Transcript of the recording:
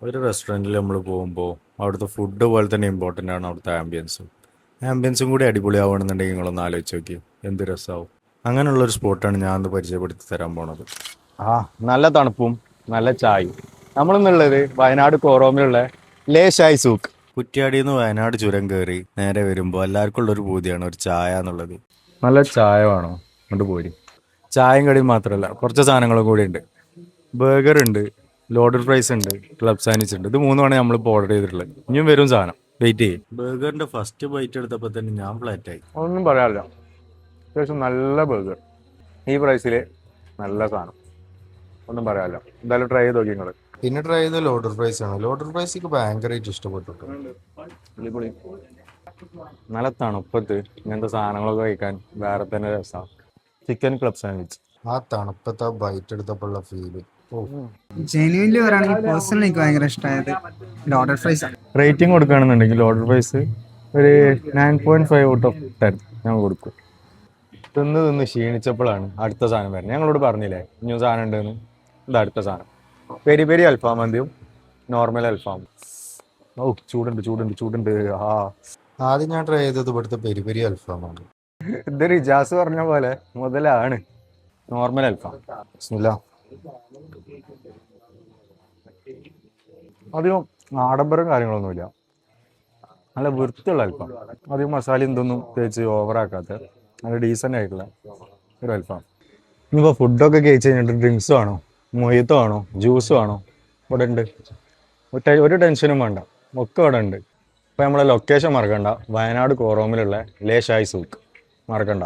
ഒരു റെസ്റ്റോറൻറ്റിൽ നമ്മൾ പോകുമ്പോൾ അവിടുത്തെ ഫുഡ് പോലെ തന്നെ ഇമ്പോർട്ടൻ്റ് ആണ് അവിടുത്തെ ആംബിയൻസും. ആംബിയൻസും കൂടി അടിപൊളിയാവണമെന്നുണ്ടെങ്കിൽ നിങ്ങളൊന്ന് ആലോചിച്ച് നോക്കി, എന്ത് രസമാവും. അങ്ങനെയുള്ളൊരു സ്പോട്ടാണ് ഞാൻ ഒന്ന് പരിചയപ്പെടുത്തി തരാൻ പോണത്. ആ നല്ല തണുപ്പും നല്ല ചായയും. നമ്മളിന്നുള്ളത് വയനാട് കോറോമിലുള്ള ലേ ഷായ് സൂക്ക്. കുറ്റ്യാടിയിൽ നിന്ന് വയനാട് ചുരം കയറി നേരെ വരുമ്പോൾ എല്ലാവർക്കും ഉള്ളൊരു പൂതിയാണ് ഒരു ചായ എന്നുള്ളത്. നല്ല ചായ വേണോ കൊണ്ട് പോരി. ചായയും കടിയും മാത്രമല്ല, കുറച്ച് സാധനങ്ങളും കൂടി ഉണ്ട്. ബർഗർ ഉണ്ട്, ലോഡഡ് ഫ്രൈസ് ഉണ്ട്, ക്ലബ് സാൻഡ്വിച്ച് ഉണ്ട്. ഇത് മൂന്നുമാണ് നമ്മളിപ്പോൾ ഓർഡർ ചെയ്തിട്ടുള്ളത്. ഇനിയും വരും സാധനം, വെയിറ്റ് ചെയ്യും. ബർഗറിന്റെ ഫസ്റ്റ് ബൈറ്റ് എടുത്തപ്പോൾ തന്നെ ഞാൻ ഫ്ലാറ്റായി. ഒന്നും പറയാനില്ല, അത്യാവശ്യം നല്ല ബർഗർ ഈ പ്രൈസിൽ, നല്ല സാധനം, ഒന്നും പറയാനില്ല. എന്തായാലും ട്രൈ ചെയ്ത് നോക്കി നിങ്ങൾ. പിന്നെ ട്രൈ ചെയ്ത ലോഡഡ് ഫ്രൈസ് ആണ്. ലോഡഡ് ഫ്രൈസ് എനിക്ക് ഭയങ്കരമായിട്ട് ഇഷ്ടപ്പെട്ടു. നല്ല തണുപ്പത്ത് ഇങ്ങനത്തെ സാധനങ്ങളൊക്കെ കഴിക്കാൻ വേറെ തന്നെ രസമാണ്. ചിക്കൻ ക്ലബ് സാൻഡ്വിച്ച്, ആ തണുപ്പത്തെ ബൈറ്റ് എടുത്തപ്പോഴുള്ള ഫീല്. ജെന്യൂൻലി പറയുകയാണെങ്കിൽ പേഴ്സണലി എനിക്ക് ഭയങ്കര ഇഷ്ടമായത് ലോഡഡ് ഫ്രൈസ് ആണ്. റേറ്റിംഗ് കൊടുക്കുകയാണെന്നുണ്ടെങ്കിൽ ലോഡഡ് ഫ്രൈസ് ഒരു 9.5 ഔട്ട് ഓഫ് 10 ഞാൻ കൊടുക്കും. തിന്ന് ക്ഷീണിച്ചപ്പോഴാണ് അടുത്ത സാധനം വരുന്നത്. ഞങ്ങളോട് പറഞ്ഞില്ലേ ഇനി സാധനം ഉണ്ടെന്ന്. ഇത് അടുത്ത സാധനം പെരി പെരി അൽഫാം മന്തിയും നോർമൽ അൽഫാം. ഓ ചൂടുണ്ട് ചൂടുണ്ട് ചൂടുണ്ട്. ആ ആദ്യം ഞാൻ ട്രൈ ചെയ്തത് ഇവിടുത്തെ പെരി പെരി അൽഫാമാണ്. ഇതൊരു ഇജാസ് പറഞ്ഞ പോലെ മുതലാണ് നോർമൽ അൽഫാം. ബിസ്മില്ലാ. അധികം ആഡംബരം കാര്യങ്ങളൊന്നുമില്ല, നല്ല വൃത്തിയുള്ള അൽഫാം. അധികം മസാല എന്തൊന്നും തേച്ച് ഓവറാക്കാത്ത നല്ല ഡീസൻ്റ് ആയിട്ടുള്ള ഒരു അൽഫാം. ഇനിയിപ്പോൾ ഫുഡൊക്കെ കഴിച്ച് കഴിഞ്ഞിട്ട് ഡ്രിങ്ക്സ് വേണോ, മൊയ്ത്തോ വേണോ, ജ്യൂസ് വേണോ, ഇവിടെ ഉണ്ട്. ഒരു ടെൻഷനും വേണ്ട, ഒക്കെ ഇവിടെ ഉണ്ട്. ഇപ്പോൾ നമ്മളെ ലൊക്കേഷൻ മറക്കണ്ട, വയനാട് കോറോമിലുള്ള ലേ ഷായ് സൂക്ക് മറക്കണ്ട.